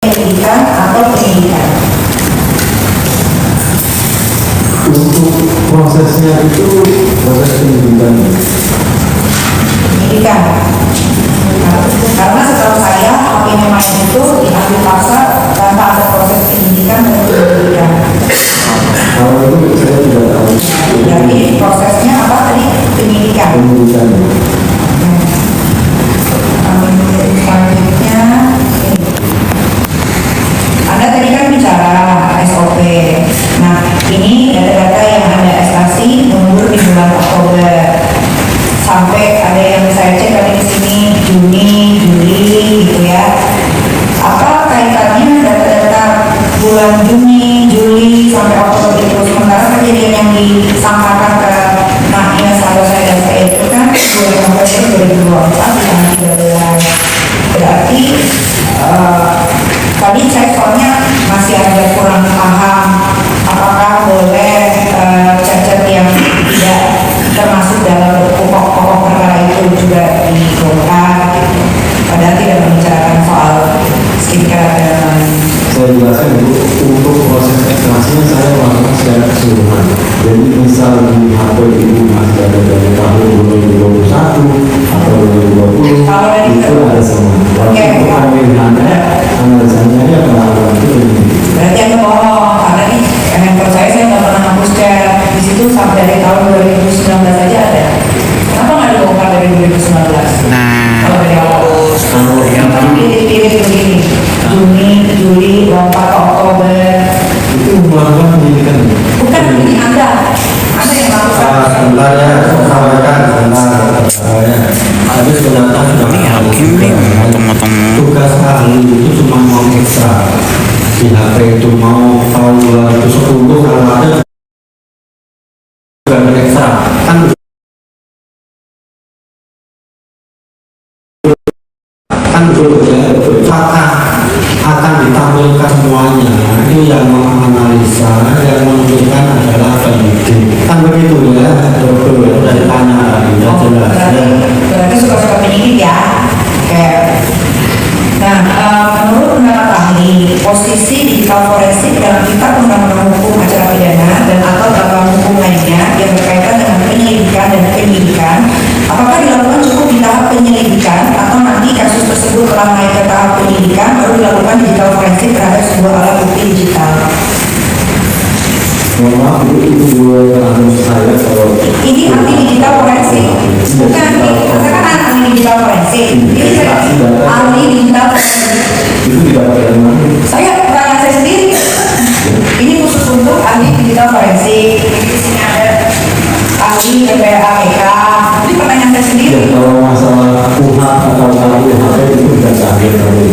penyelidikan atau penyidikan. Untuk prosesnya itu proses penyidikan. Penyidikan. Karena setahu saya HP memang itu diambil paksa tanpa ada proses penyidikan dan penyidikan. Kalau itu saya tidak tahu. Jadi prosesnya apa tadi? Penyidikan. Penyidikan. Selanjutnya ini. Anda tadi kan bicara SOP. Nah, ini data-data yang Anda ekstraksi mundur di bulan Oktober. Sampai ada yang saya cek tadi di sini Juni, Juli gitu ya. Apa kaitannya data-data bulan Juni, Juli sampai Oktober itu? Sementara kejadian yang disangkakan ke maknya sahabat saya dan saya itu kan 2 November 2024 di tanggal 13. Berarti tadi saya soalnya masih ada kurang paham apakah boleh cacat yang tidak termasuk dalam pokok-pokok perkara itu juga digolkan, padahal tidak membicarakan soal skincare dan lain-lain. Saya jelaskan dulu, untuk proses ekstraksinya saya melakukan secara keseluruhan. Jadi misal di HP itu masih ada dari tahun 2021 atau 2020, Kalau dari itu ada semua. Oke. Untuk pemilihannya, analisanya ya pelakuan itu ini. Berarti Anda bohong, karena nih handphone saya nggak pernah hapus chat. Di situ sampai dari tahun 2019 aja ada. Kenapa nggak dibongkar dari 2019? Kalau dari awal. Yang kan pilih-pilih begini, Juni, Juli, lompat ke Oktober. Itu melakukan penyidikan. Bukan ini Anda yang melakukan. Sebentar ya, saya sampaikan sebentar. Tapi sebenarnya Ini hakim nih motong-motong. tugas ahli itu cuma mau ekstra. Di HP itu mau tahun 2010 kalau ada bukan ekstra kan betul ya, fakta akan ditampilkan semuanya. Itu yang menganalisa, yang menentukan adalah penyidik. Kan begitu ya, betul. Sudah ditanya tadi, sudah jelas. Ya. Berarti suka-suka penyidik ya. Kayak. Nah, menurut pendapat ahli, posisi digital forensik dalam kitab undang-undang hukum acara pidana dan atau peraturan hukum lainnya yang berkaitan dengan penyelidikan dan penyidikan, apakah dilakukan cukup di tahap penyelidikan atau nanti kasus tersebut telah naik ke tahap penyidikan baru dilakukan digital forensik terhadap sebuah alat bukti digital? Mohon maaf, itu dua menurut saya kalau Ini ahli digital forensik, bukan saya kan ahli digital forensik. Ini saya ahli digital forensik. itu tidak dari mana? Saya pertanyaan saya sendiri. Ini khusus untuk ahli digital forensik. Di sini ada ahli PPAPK. Ini pertanyaan saya Ya, sendiri. kalau masalah kuhap atau KUHP itu tidak campur tadi.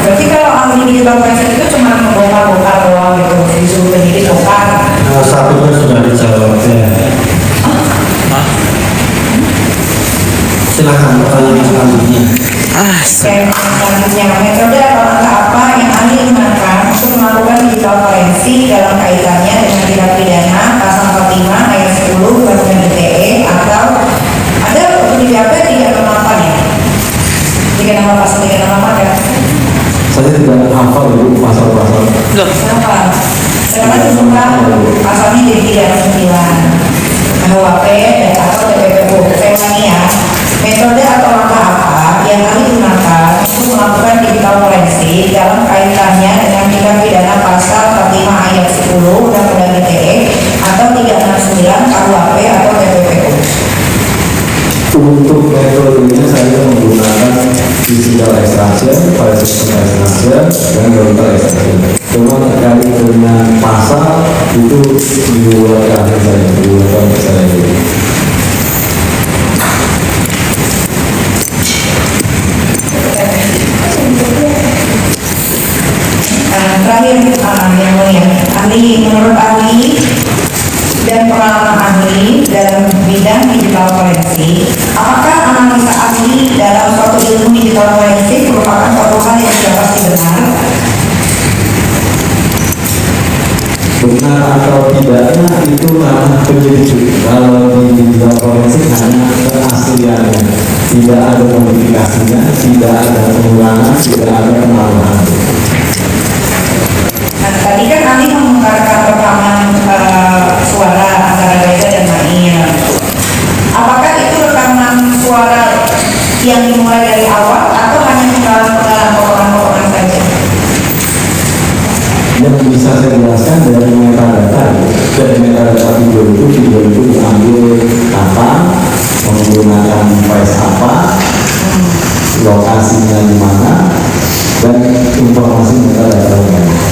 Berarti kalau ahli digital forensik itu cuma membongkar-bongkar doang gitu, disuruh penyidik bongkar. Satunya sudah dijawab ya. Silakan pertanyaan selanjutnya. Selanjutnya, metode atau langkah apa yang ahli gunakan untuk melakukan digital forensik dalam kaitannya dengan tindak pidana pasal 45 ayat 10 Undang-Undang ITE atau ada untuk di BAP 368 ya? 368 pasal 368 ya? Saya tidak hafal dulu pasal-pasal. Kenapa? Kenapa dibuka pasalnya jadi 309 KUHP dan atau TPPU? Saya ulangi ya. Metode atau langkah apa yang ahli gunakan untuk melakukan digital forensik dalam kaitannya dengan tindak pidana pasal 45 ayat 10 Undang-Undang ITE atau 369 KUHP atau TPPU? Untuk metodenya saya menggunakan digital extraction, file system extraction, dan local extraction. Cuma terkait dengan pasal itu dibuat ahli saya, dibuat saya itu. Terakhir yang mulia, ahli menurut ahli dan pengalaman ahli dalam bidang digital forensik, apakah analisa ahli dalam suatu ilmu digital forensik merupakan suatu hal yang sudah pasti benar? Benar atau tidaknya itu ranah penyelidik. Kalau di digital forensik hanya keasliannya, tidak ada modifikasinya, tidak ada pengulangan, tidak ada penambahan. yang bisa saya jelaskan dari metadata video itu diambil kapan, menggunakan device apa, lokasinya di mana, dan informasi metadata.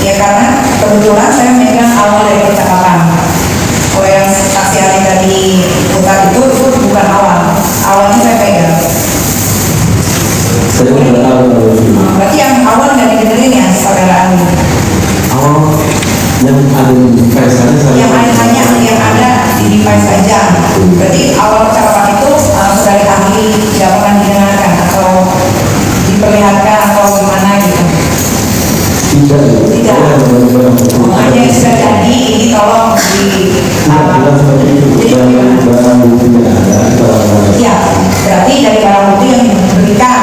Ya karena kebetulan saya memegang awal dari percakapan. Kalau yang saksi ahli tadi putar itu bukan awal. Awalnya saya pegang. Saya tidak tahu Berarti yang awal nggak didengerin ya saudara ahli? awal yang ada di device saya Yang hanya yang ada di device saja. Berarti awal percakapan itu saudara ahli tidak pernah didengarkan atau diperlihatkan atau gimana gitu? tidak. Makanya yang sudah jadi ini tolong di Bukan seperti itu. Barang bukti tidak ada. ya berarti dari barang bukti yang diberikan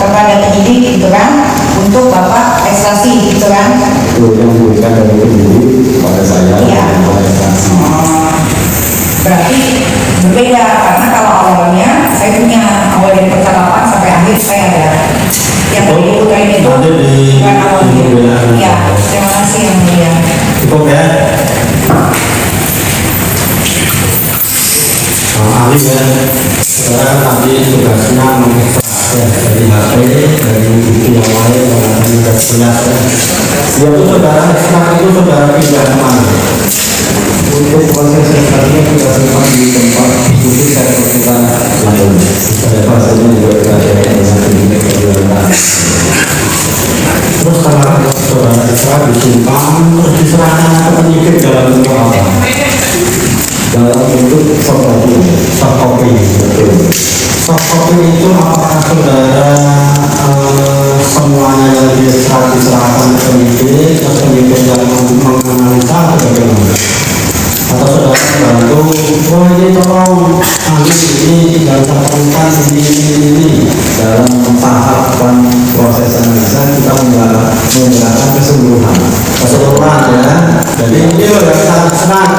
kepada penyidik gitu kan untuk bapak ekstraksi gitu kan? Itu yang diberikan dari penyidik pada saya Iya. dan pada instansi. Berarti berbeda karena kalau awalnya saya punya awal dari percakapan sampai akhir saya ada yang tadi diputerin itu Nanti bukan awalnya. pembelaan. Ya terima kasih yang mulia. Cukup ya. Ahli ya, saudara tadi tugasnya mengekstrak dari HP, dari bukti yang lain, dan juga jelas ya. Yaitu saudara ekstrak itu saudara pindah kemana? Untuk proses ekstraknya kita simpan di tempat khusus saya lakukan lain. Pada fasenya juga kita ada dengan terus kalau saudara ekstrak disimpan terus diserahkan ke penyidik dalam bentuk apa? Dalam bentuk soft copy, betul. Soft copy itu apakah saudara semuanya yang diserahkan ke penyidik atau penyidik yang menganalisa atau bagaimana? Atau saudara bantu, oh ini tolong ahli ini dan terangkan ini dalam tahapan proses analisa kita menggunakan keseluruhan ya. Jadi ini yang senang.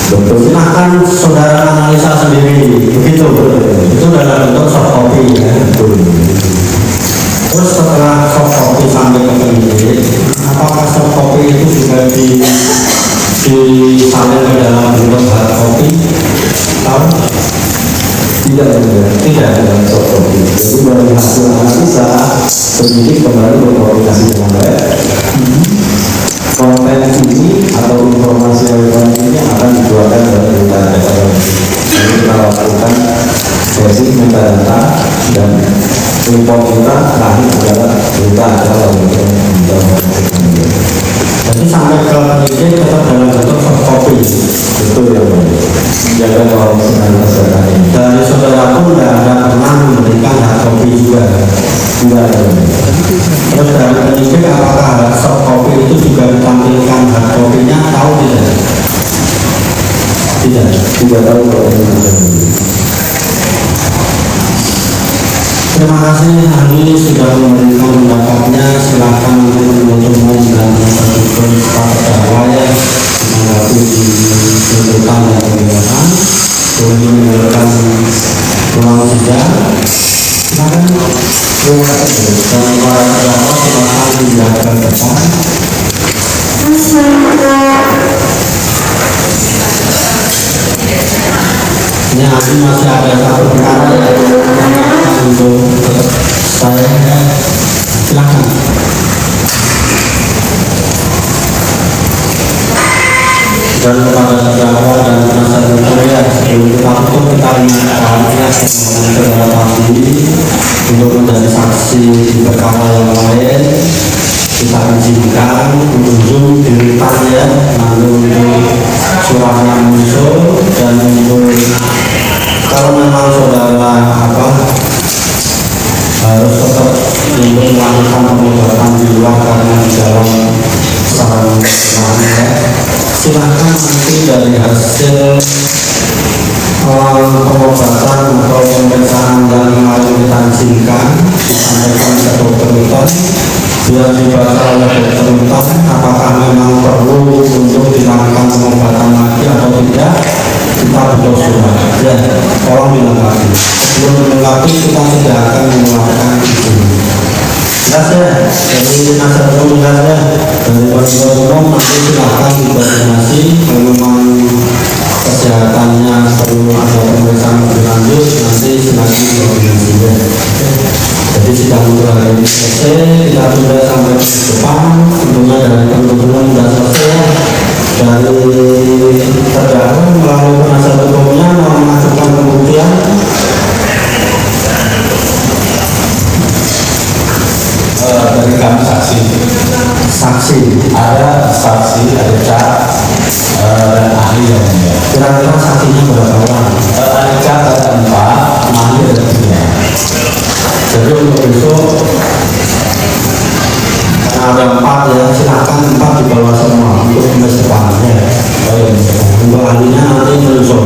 Betul, silahkan saudara analisa sendiri, begitu. Itu dalam bentuk soft copy ya. Betul. Terus setelah soft copy sampai ke penyidik, apakah soft copy itu juga disalin ke dalam bentuk hard copy? Tahu? Tidak dalam soft copy. Jadi dari hasil analisa, penyidik kembali berkoordinasi dengan baik. Konten ini atau informasi yang ini akan dikeluarkan dari metadata. Jadi kita lakukan basic metadata dan report kita terakhir adalah berita adalah jadi sampai ke penyidik tetap dalam bentuk soft copy. Betul ya Pak. Jaga profesionalitas data ini. Dari saudara pun tidak ada pernah memberikan hard copy juga. Tidak ada. Terus dari penyidik apakah soft copy itu juga ditampilkan hard copy-nya? Tahu tidak? Tidak tahu kalau ini. Terima kasih ahli sudah memberikan pendapatnya. Silakan untuk umum dan untuk para terdakwa ya menanggapi tuntutan dan pembelaan. Boleh menyampaikan ruang sidang. Silakan. Dan para terdakwa silakan menjaga depan. Ini ahli masih ada satu perkara untuk saya, silakan. Dan kepada terdakwa dan penasihat hukum ya, sebelum kita tutup kita ingatkan ya saudara tadi untuk menjadi saksi di perkara yang lain kita izinkan pengunjung diritan ya, lalu untuk suratnya muncul dan untuk kalau memang saudara harus tetap untuk melakukan pengobatan di luar karena di dalam sarana ya, silahkan nanti dari hasil pengobatan atau pemeriksaan yang kemarin kita izinkan disampaikan ke dokter Uton biar dibaca oleh dokter Uton apakah memang perlu untuk dilakukan pengobatan lagi atau tidak. Kita butuh surat ya, tolong dilengkapi. Sebelum dilengkapi kita tidak akan mengeluarkan izin. Jelas ya, jadi satu meninggalnya dari penuntut umum nanti silakan dikoordinasi kalau memang kesehatannya perlu ada pemeriksaan lebih lanjut nanti silakan dikoordinasinya. Jadi sidang untuk hari ini selesai, kita tunda sampai depan tentunya dari penuntut umum sudah selesai, dari terdakwa melalui penasihat hukumnya mau mengajukan pembuktian. Dari kami saksi ada cat dan ahli yang mulia. Kira-kira saksinya berapa orang? Ada cat ada 4, ahli ada 3. Jadi untuk besok ada 4 ya, silakan 4 dibawa semua untuk pemeriksaan ya. Oh iya, Untuk ahlinya nanti menyusul.